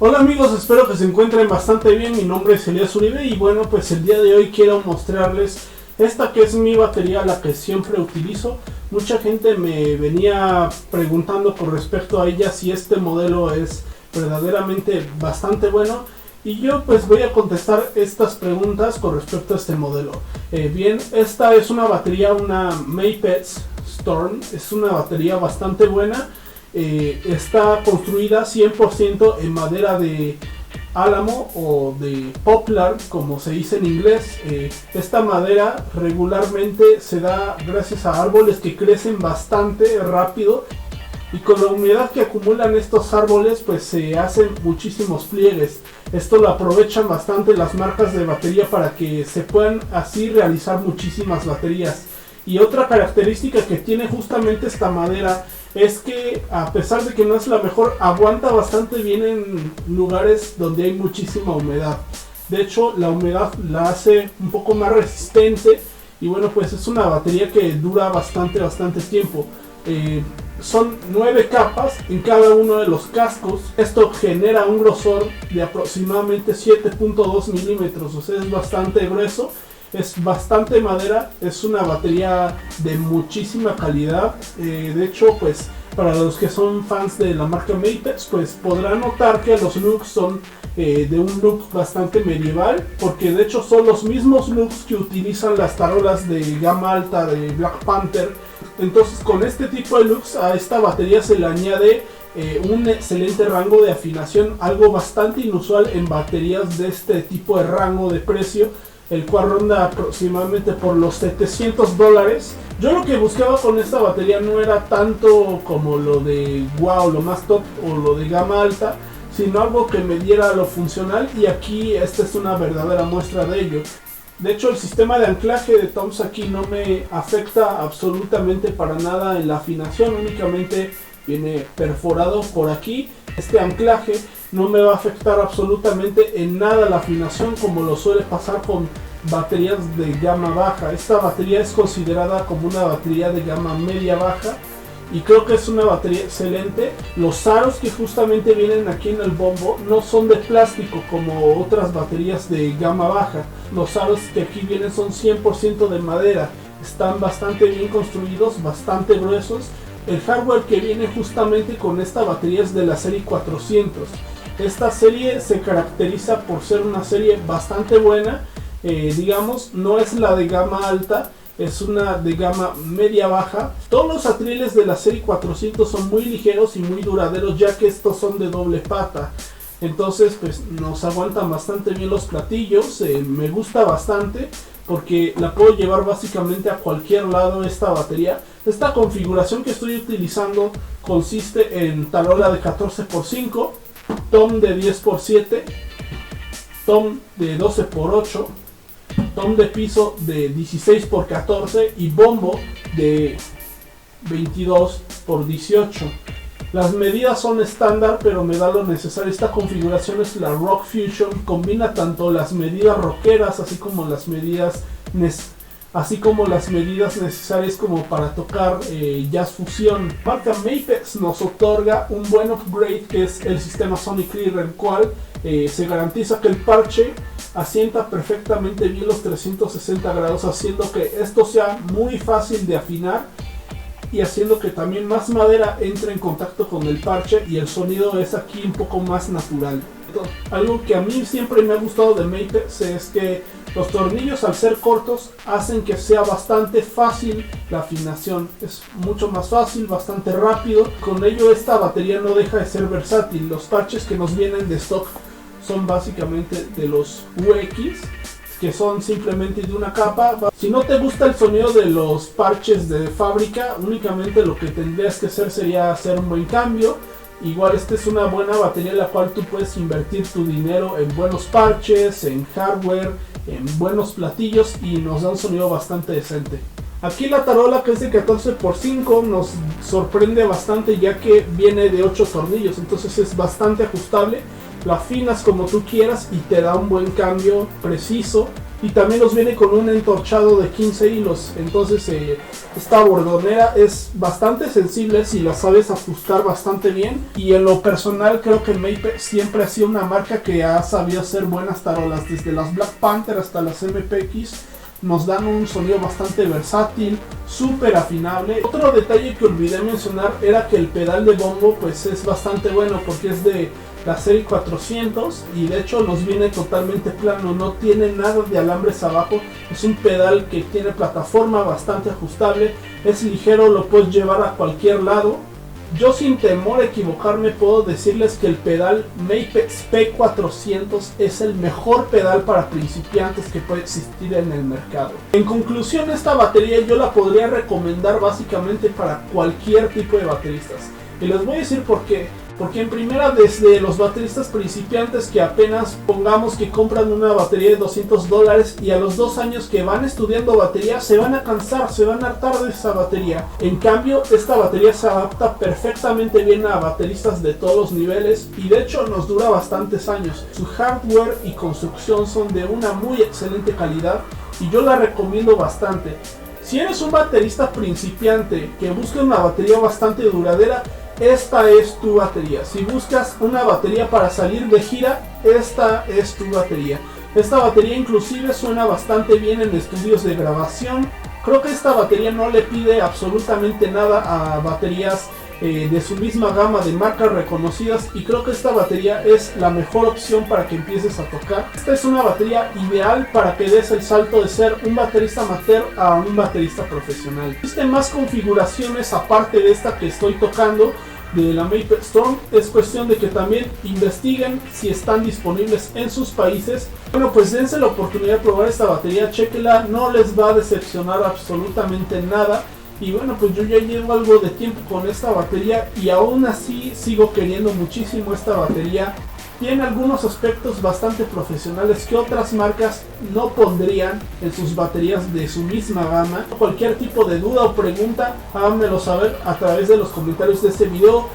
Hola amigos, espero que se encuentren bastante bien. Mi nombre es Elías Uribe y bueno, pues el día de hoy quiero mostrarles esta que es mi batería, la que siempre utilizo. Mucha gente me venía preguntando con respecto a ella si este modelo es verdaderamente bastante bueno. Y yo pues voy a contestar estas preguntas con respecto a este modelo. Bien, esta es una batería, una Mapes Storm. Es una batería bastante buena. Está construida 100% en madera de álamo o de poplar, como se dice en inglés. Esta madera regularmente se da gracias a árboles que crecen bastante rápido, y con la humedad que acumulan estos árboles pues se hacen muchísimos pliegues. Esto lo aprovechan bastante las marcas de batería para que se puedan así realizar muchísimas baterías. Y otra característica que tiene justamente esta madera es que, a pesar de que no es la mejor, aguanta bastante bien en lugares donde hay muchísima humedad. De hecho, la humedad la hace un poco más resistente y bueno, pues es una batería que dura bastante tiempo. Son 9 capas en cada uno de los cascos. Esto genera un grosor de aproximadamente 7.2 milímetros, o sea, es bastante grueso. Es bastante madera, es una batería de muchísima calidad. De hecho, pues para los que son fans de la marca Mapes, pues podrán notar que los looks son de un look bastante medieval, porque de hecho son los mismos looks que utilizan las tarolas de gama alta de Black Panther. Entonces, con este tipo de looks a esta batería se le añade un excelente rango de afinación, algo bastante inusual en baterías de este tipo de rango de precio, el cual ronda aproximadamente por los $700. Yo lo que buscaba con esta batería no era tanto como lo de wow, lo más top o lo de gama alta, sino algo que me diera lo funcional, y aquí esta es una verdadera muestra de ello. De hecho, el sistema de anclaje de toms aquí no me afecta absolutamente para nada en la afinación, únicamente viene perforado por aquí. Este anclaje no me va a afectar absolutamente en nada la afinación, como lo suele pasar con baterías de gama baja. Esta batería es considerada como una batería de gama media baja y creo que es una batería excelente. Los aros que justamente vienen aquí en el bombo no son de plástico como otras baterías de gama baja. Los aros que aquí vienen son 100% de madera. Están bastante bien construidos, bastante gruesos. El hardware que viene justamente con esta batería es de la serie 400. Esta serie se caracteriza por ser una serie bastante buena. Digamos, no es la de gama alta, es una de gama media baja. Todos los atriles de la serie 400 son muy ligeros y muy duraderos, ya que estos son de doble pata. Entonces pues nos aguantan bastante bien los platillos. Me gusta bastante porque la puedo llevar básicamente a cualquier lado esta batería. Esta configuración que estoy utilizando consiste en tarola de 14x5, tom de 10x7, tom de 12x8, tom de piso de 16x14 y bombo de 22x18. Las medidas son estándar, pero me da lo necesario. Esta configuración es la Rock Fusion, combina tanto las medidas rockeras así como las medidas necesarias como para tocar jazz fusión. Marca Mapes nos otorga un buen upgrade, que es el sistema Sonic Clear, el cual se garantiza que el parche asienta perfectamente bien los 360 grados, haciendo que esto sea muy fácil de afinar y haciendo que también más madera entre en contacto con el parche y el sonido es aquí un poco más natural. Algo que a mí siempre me ha gustado de Mapes es que los tornillos, al ser cortos, hacen que sea bastante fácil la afinación. Es mucho más fácil, bastante rápido. Con ello esta batería no deja de ser versátil. Los parches que nos vienen de stock son básicamente de los UX, que son simplemente de una capa. Si no te gusta el sonido de los parches de fábrica, únicamente lo que tendrías que hacer sería hacer un buen cambio. Igual esta es una buena batería en la cual tú puedes invertir tu dinero en buenos parches, en hardware, en buenos platillos, y nos da un sonido bastante decente. Aquí la tarola, que es de 14x5, nos sorprende bastante, ya que viene de 8 tornillos, entonces es bastante ajustable. La afinas como tú quieras y te da un buen cambio preciso. y también nos viene con un entorchado de 15 hilos. Entonces esta bordonera es bastante sensible si la sabes ajustar bastante bien, y en lo personal creo que Mapex siempre ha sido una marca que ha sabido hacer buenas tarolas, desde las Black Panther hasta las MPX. Nos dan un sonido bastante versátil, súper afinable. Otro detalle que olvidé mencionar era que el pedal de bombo pues es bastante bueno, porque es de la serie 400 y de hecho nos viene totalmente plano, no tiene nada de alambres abajo. Es un pedal que tiene plataforma bastante ajustable, es ligero, lo puedes llevar a cualquier lado. Yo sin temor a equivocarme puedo decirles que el pedal Mapex P400 es el mejor pedal para principiantes que puede existir en el mercado. En conclusión, esta batería yo la podría recomendar básicamente para cualquier tipo de bateristas. Y les voy a decir por qué. Porque en primera, desde los bateristas principiantes que apenas pongamos que compran una batería de $200 y a los 2 años que van estudiando batería se van a cansar, se van a hartar de esa batería. En cambio, esta batería se adapta perfectamente bien a bateristas de todos los niveles y de hecho nos dura bastantes años. Su hardware y construcción son de una muy excelente calidad y yo la recomiendo bastante. Si eres un baterista principiante que busca una batería bastante duradera, esta es tu batería. Si buscas una batería para salir de gira, esta es tu batería. Esta batería inclusive suena bastante bien en estudios de grabación. Creo que esta batería no le pide absolutamente nada a baterías de su misma gama de marcas reconocidas, y creo que esta batería es la mejor opción para que empieces a tocar. Esta es una batería ideal para que des el salto de ser un baterista amateur a un baterista profesional. Existen más configuraciones aparte de esta que estoy tocando de la Mapex Strong. Es cuestión de que también investiguen si están disponibles en sus países. Bueno, pues dense la oportunidad de probar esta batería, chequenla, no les va a decepcionar absolutamente nada. Y bueno, pues yo ya llevo algo de tiempo con esta batería y aún así sigo queriendo muchísimo esta batería. Tiene algunos aspectos bastante profesionales que otras marcas no pondrían en sus baterías de su misma gama. Cualquier tipo de duda o pregunta, háganmelo saber a través de los comentarios de este video.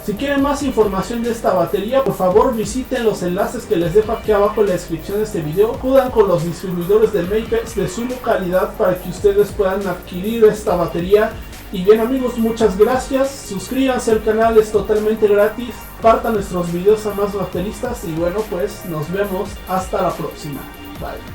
Si quieren más información de esta batería, por favor visiten los enlaces que les dejo aquí abajo en la descripción de este video. Acudan con los distribuidores de Mapex de su localidad para que ustedes puedan adquirir esta batería. Y bien amigos, muchas gracias, suscríbanse al canal, es totalmente gratis, compartan nuestros videos a más bateristas y bueno, pues nos vemos hasta la próxima, bye.